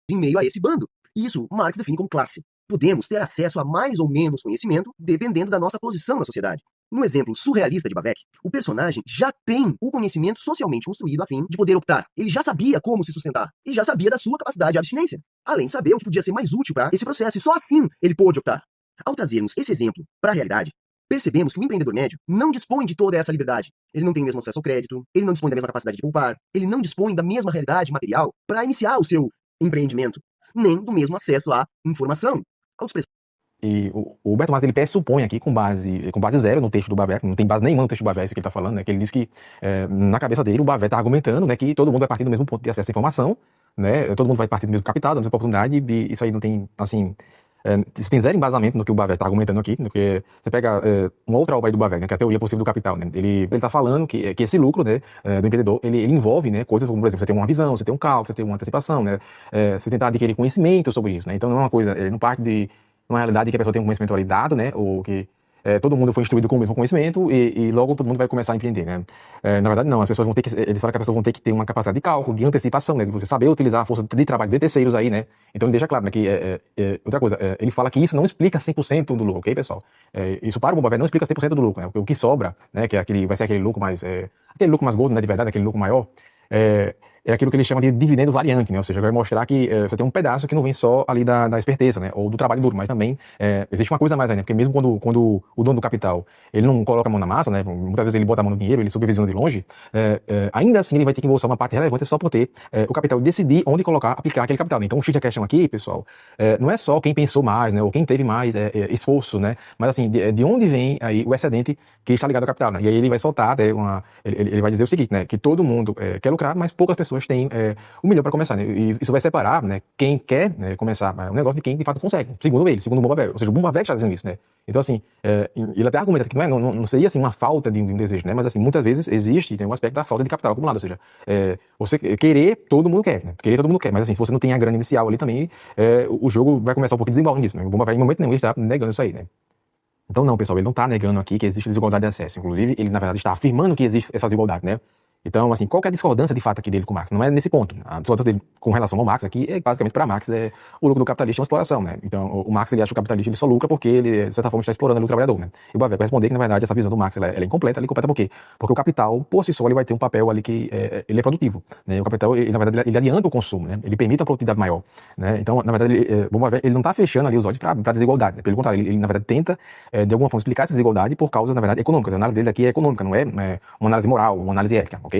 em meio a esse bando. Isso Marx define como classe. Podemos ter acesso a mais ou menos conhecimento dependendo da nossa posição na sociedade. No exemplo surrealista de Babeck, o personagem já tem o conhecimento socialmente construído a fim de poder optar. Ele já sabia como se sustentar e já sabia da sua capacidade de abstinência, além de saber o que podia ser mais útil para esse processo, e só assim ele pôde optar. Ao trazermos esse exemplo para a realidade, percebemos que o empreendedor médio não dispõe de toda essa liberdade. Ele não tem o mesmo acesso ao crédito, ele não dispõe da mesma capacidade de poupar, ele não dispõe da mesma realidade material para iniciar o seu empreendimento, nem do mesmo acesso à informação. Ao expressar E o Humberto Marx, ele pressupõe aqui, com base zero no texto do Babeck, não tem base nenhuma no texto do Babeck, isso que ele está falando, né, que ele diz que, na cabeça dele, o Babeck está argumentando, né, que todo mundo vai partir do mesmo ponto de acesso à informação, né, todo mundo vai partir do mesmo capital, da mesma oportunidade, e isso aí não tem, assim, isso tem zero embasamento no que o Babeck está argumentando aqui, porque você pega uma outra obra aí do Babeck, né, que é a Teoria Possível do Capital, né, ele está falando que esse lucro, né, do empreendedor, ele envolve, né, coisas como, por exemplo, você tem uma visão, você tem um cálculo, você tem uma antecipação, né, você tentar adquirir conhecimento sobre isso, né, então não é uma coisa, ele não parte de uma realidade que a pessoa tem um conhecimento validado, né, ou que todo mundo foi instruído com o mesmo conhecimento e logo todo mundo vai começar a empreender, né. Na verdade não, as pessoas vão ter que, eles falam que as pessoas vão ter que ter uma capacidade de cálculo, de antecipação, né, de você saber utilizar a força de trabalho de terceiros aí, né. Então ele deixa claro, né, que outra coisa, ele fala que isso não explica 100% do lucro, ok, pessoal? Isso para o Babeck não explica 100% do lucro, né, o que sobra, né, que é vai ser aquele lucro mais gordo, né, de verdade, aquele lucro maior, é aquilo que ele chama de dividendo variante, né? Ou seja, vai mostrar que você tem um pedaço que não vem só ali da esperteza, né? Ou do trabalho duro, mas também existe uma coisa a mais aí, né? Porque mesmo quando o dono do capital, ele não coloca a mão na massa, né? Muitas vezes ele bota a mão no dinheiro, ele supervisiona de longe, ainda assim ele vai ter que embolsar uma parte relevante só por ter o capital decidir onde aplicar aquele capital, né? Então o X da questão aqui, pessoal, não é só quem pensou mais, né? Ou quem teve mais esforço, né? Mas assim, de onde vem aí o excedente que está ligado ao capital, né? E aí ele vai soltar, ele vai dizer o seguinte, né? Que todo mundo quer lucrar, mas poucas pessoas têm o melhor para começar, né? E isso vai separar, né, quem quer começar um negócio de quem de fato consegue, segundo ele, segundo o Babeck. Ou seja, o Babeck está dizendo isso, né? Então, assim, ele até argumenta que não seria assim uma falta de um desejo, né? Mas assim, muitas vezes existe um aspecto da falta de capital acumulado, ou seja, você querer, todo mundo quer, né? Querer, todo mundo quer, mas assim, se você não tem a grana inicial ali também, o jogo vai começar um pouquinho desembalando disso, né? O Babeck, em momento nenhum, ele está negando isso aí, né? Então, não, pessoal, ele não está negando aqui que existe desigualdade de acesso. Inclusive, ele, na verdade, está afirmando que existe essa desigualdade, né? Então, assim, qual que é a discordância de fato aqui dele com Marx? Não é nesse ponto. A discordância dele com relação ao Marx aqui é basicamente para Marx o lucro do capitalista é uma exploração, né? Então, o Marx, ele acha que o capitalista ele só lucra porque ele, de certa forma, está explorando ali o trabalhador, né? E o Babeck vai responder que, na verdade, essa visão do Marx ela é incompleta. Ela é incompleta por quê? Porque o capital, por si só, ele vai ter um papel ali que ele é produtivo, né? O capital, ele, na verdade, ele adianta o consumo, né? Ele permite uma produtividade maior, né? Então, na verdade, o Babeck, ele não está fechando ali os olhos para a desigualdade, né? Pelo contrário, ele, na verdade, tenta, de alguma forma, explicar essa desigualdade por causa, na verdade, econômica. A análise dele aqui é econômica, não é uma análise moral, uma análise ética, ok?